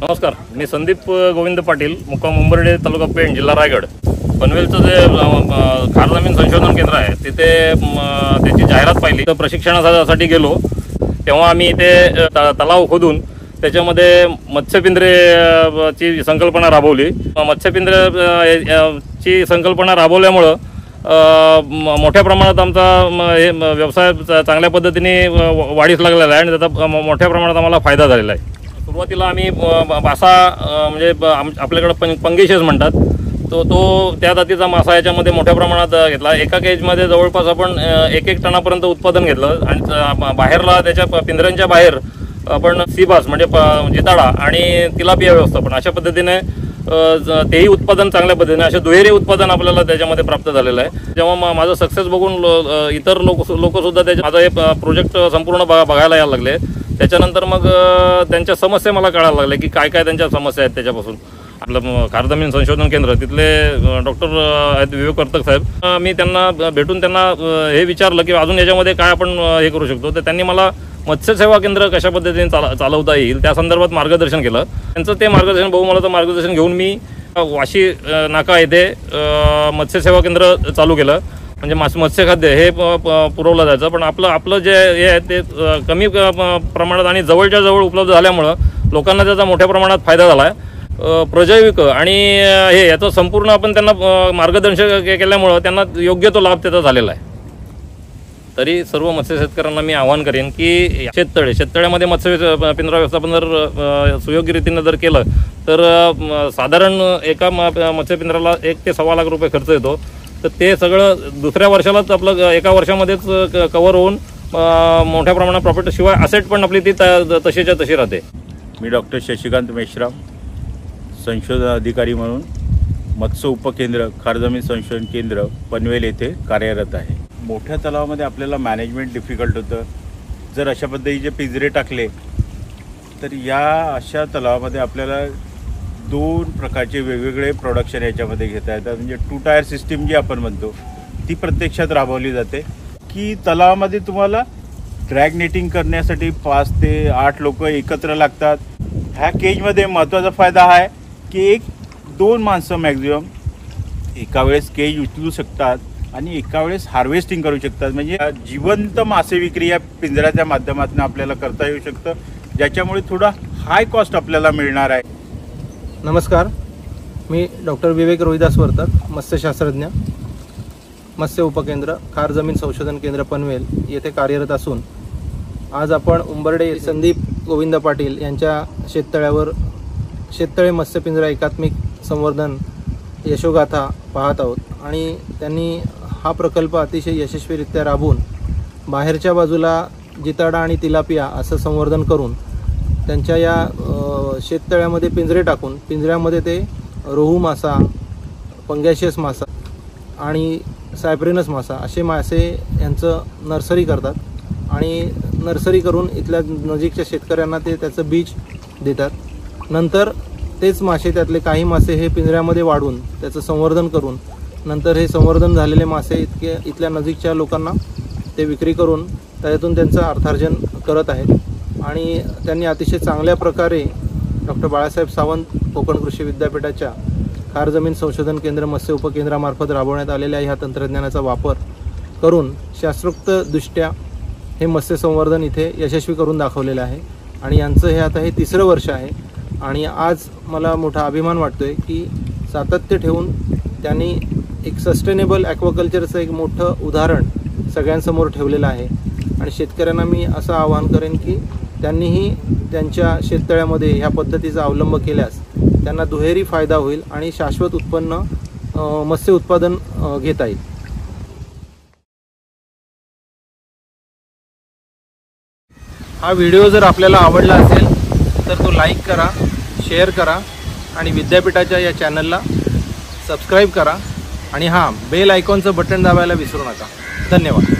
नमस्कार, मी संदीप गोविंद पाटील, मुक्काम उंबर्डे, तालुका पेण, जिल्हा रायगड. पनवेलचं जे खार जमीन संशोधन केंद्र आहे तिथे त्याची जाहिरात पाहिली. तर प्रशिक्षणासाठी गेलो तेव्हा आम्ही इथे तलाव खोदून त्याच्यामध्ये मत्स्यपिंजरेची संकल्पना राबवली. मत्स्यपिंजरेची संकल्पना राबवल्यामुळं मोठ्या प्रमाणात आमचा व्यवसाय चांगल्या पद्धतीने वाढीस लागलेला आहे आणि त्याचा मोठ्या प्रमाणात आम्हाला फायदा झालेला आहे. सुरुवातीला आम्ही मासा म्हणजे आपल्याकडे पंगेशेस म्हणतात तो त्या जातीचा मासा याच्यामध्ये मोठ्या प्रमाणात घेतला. एका केजमध्ये जवळपास आपण 1 टनापर्यंत उत्पादन घेतलं आणि बाहेरला त्याच्या पिंजऱ्यांच्या बाहेर आपण सीबास म्हणजे जिताडा आणि तिलापिया व्यवस्थापन अशा पद्धतीने तेही उत्पादन चांगल्या पद्धतीने असे दुहेरी उत्पादन आपल्याला त्याच्यामध्ये प्राप्त झालेलं आहे. जेव्हा माझं सक्सेस बघून इतर लोकसुद्धा माझा हे प्रोजेक्ट संपूर्ण बघायला यायला लागले. त्याच्यानंतर मग त्यांच्या समस्या मला कळायला लागल्या की काय काय त्यांच्या समस्या आहेत. त्याच्यापासून आपलं खार जमीन संशोधन केंद्र तिथले डॉक्टर आहेत विवेक वर्तक साहेब, मी त्यांना भेटून त्यांना हे विचारलं की अजून याच्यामध्ये काय आपण हे करू शकतो. तर त्यांनी मला मत्स्य सेवा केंद्र कशा पद्धतीने चालवता येईल त्या संदर्भात मार्गदर्शन केलं. त्यांचं ते मार्गदर्शन मला तर मार्गदर्शन घेऊन मी वाशी नाका येथे मत्स्य सेवा केंद्र चालू केलं. म्हणजे मत्स्यखाद्य हे पुरवलं जायचं, पण आपलं जे हे आहे ते कमी प्रमाणात आणि जवळच्या जवळ उपलब्ध झाल्यामुळं लोकांना त्याचा मोठ्या प्रमाणात फायदा झाला आहे. प्रजैविक आणि हे याचं संपूर्ण आपण त्यांना मार्गदर्शन केल्यामुळं त्यांना योग्य तो लाभ त्याचा झालेला आहे. तरी सर्व मत्स्य शेतकऱ्यांना मी आवाहन करेन की शेततळ्यामध्ये मत्स्य पिंजरा व्यवस्थापन जर सुयोग्य रीतीने जर केलं तर साधारण एका मत्स्यपिंजराला 1 ते सव्वा लाख रुपये खर्च येतो. तर ते सगळं दुसऱ्या वर्षालाच आपलं एका वर्षामध्येच कव्हर होऊन मोठ्या प्रमाणात प्रॉफिट, शिवाय असेट पण आपली ती तशीच्या तशी राहते. मी डॉक्टर शशिकांत मेश्राम, संशोधन अधिकारी म्हणून मत्स्य उपकेंद्र खार जमीन संशोधन केंद्र पनवेल येथे कार्यरत आहे. मोठ्या तलावामध्ये आपल्याला मॅनेजमेंट डिफिकल्ट होतं. जर अशा पद्धतीचे पिंजरे टाकले तर या अशा तलावामध्ये आपल्याला 2 प्रकारचे वेगवेगळे प्रोडक्शन याच्यामध्ये घेता येतात. म्हणजे 2 टायर सिस्टीम जी आपण म्हणतो ती प्रत्यक्षात राबवली जाते की तलावामध्ये तुम्हाला ड्रॅग नेटिंग करण्यासाठी 5 ते 8 लोक एकत्र लागतात. ह्या केजमध्ये महत्त्वाचा फायदा हा आहे की 1-2 माणसं मॅक्झिमम एका वेळेस केज उचलू शकतात आणि एका वेळेस हार्वेस्टिंग करू शकतात. म्हणजे जिवंत मासे विक्री या पिंजऱ्याच्या माध्यमातून आपल्याला करता येऊ शकतं, ज्याच्यामुळे थोडा हाय कॉस्ट आपल्याला मिळणार आहे. नमस्कार, मी डॉक्टर विवेक रोहिदास वर्तक, मत्स्यशास्त्रज्ञ, मत्स्य उपकेंद्र खार जमीन संशोधन केंद्र पनवेल येथे कार्यरत असून आज आपण उंबर्डे संदीप गोविंद पाटील यांच्या शेततळ्यावर शेततळे मत्स्यपिंजरा एकात्मिक संवर्धन यशोगाथा पाहत आहोत. आणि त्यांनी हा प्रकल्प अतिशय यशस्वीरित्या राबवून बाहेरच्या बाजूला जिताडा आणि तिलापिया असं संवर्धन करून त्यांच्या या शेततळ्यामध्ये पिंजरे टाकून पिंजऱ्यामध्ये ते रोहू मासा, पंगॅशियस मासा आणि सायप्रिनस मासा असे मासे यांचं नर्सरी करतात. आणि नर्सरी करून इथल्या नजीकच्या शेतकऱ्यांना ते त्याचं बीज देतात. नंतर तेच मासे, त्यातले काही मासे हे पिंजऱ्यामध्ये वाढून त्याचं संवर्धन करून नंतर हे संवर्धन झालेले मासे इथल्या नजीकच्या लोकांना ते विक्री करून त्यातून त्यांचं अर्थार्जन करत आहेत. आणि त्यांनी अतिशय चांगल्या प्रकारे डॉक्टर बाळासाहेब सावंत कोकण कृषी विद्यापीठाच्या खार जमीन संशोधन केंद्र मत्स्य उपकेंद्रामार्फत राबवण्यात आलेल्या ह्या तंत्रज्ञानाचा वापर करून शास्त्रोक्तदृष्ट्या हे मत्स्य संवर्धन इथे यशस्वी करून दाखवलेलं आहे. आणि यांचं हे आता हे 3रं वर्ष आहे. आणि आज मला मोठा अभिमान वाटतोय की सातत्य ठेवून त्यांनी एक सस्टेनेबल ॲक्वाकल्चरचं एक मोठं उदाहरण सगळ्यांसमोर ठेवलेलं आहे. आणि शेतकऱ्यांना मी असं आवाहन करेन की त्यांनीही त्यांच्या शेततळ्यामध्ये ह्या पद्धतीचा अवलंब केल्यास त्यांना दुहेरी फायदा होईल आणि शाश्वत उत्पन्न मत्स्य उत्पादन घेता येईल. हा व्हिडिओ जर आपल्याला आवडला असेल तर तो लाईक करा, शेअर करा आणि विद्यापीठाच्या या चॅनलला सबस्क्राईब करा. आणि हां, बेल आयकॉनचं बटन दाबायला विसरू नका. धन्यवाद.